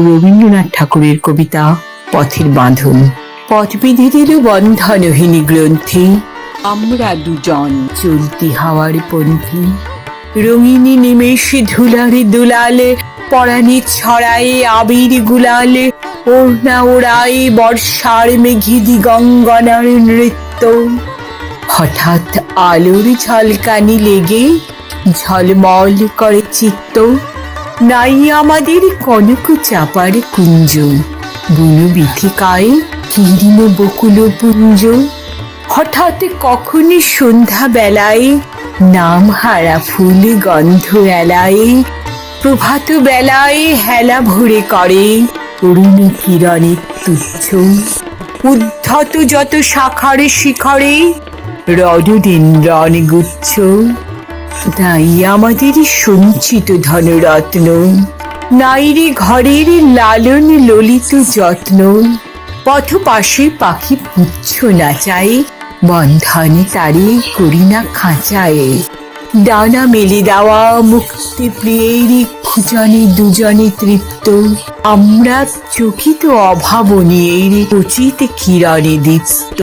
রবীন্দ্রনাথ ঠাকুরের কবিতা পথের বাঁধন। পথবিধিদেরও বন্ধনহীনী গ্রন্থি, আমরা দুজন চলতি হাওয়ার পন্থী। রঙিনী নিমেষে ধুলারে দুলালে, পরাণে ছড়ায়ে আবির গুলালে, ওড়না ওড়ায়ে বর্ষার মেঘে দিগঙ্গনার নৃত্য। হঠাৎ আলোর ঝলকানি লেগে ঝলমল করে চিত্ত। নাই আমাদের কনক চাপার কুঞ্জ, বুনো বিথিকায় কিরিম বকুল পুঞ্জ। হঠাৎ কখনই সন্ধ্যা বেলায় নাম হারা ফুল গন্ধ এলায়। প্রভাত বেলায় হেলা ভরে করে অরুণ কিরণের তুচ্ছ। উদ্ধত যত শাখার শিখরে রডোডেনড্রন গুচ্ছ। নাই আমাদের সঞ্চিত ধনরত্ন, নাই রে ঘরের লালন ললিত যত্ন। পথ পাশে পাখি পুচ্ছ নাচায়, বন্ধনে তারে করি না খাঁচায়। ডানা মেলে দেওয়া মুক্তি প্রিয়ের খুজনে দুজনে তৃপ্ত। আমরা চকিত অভাবনীয়ের উচিত কিরণে দীপ্ত।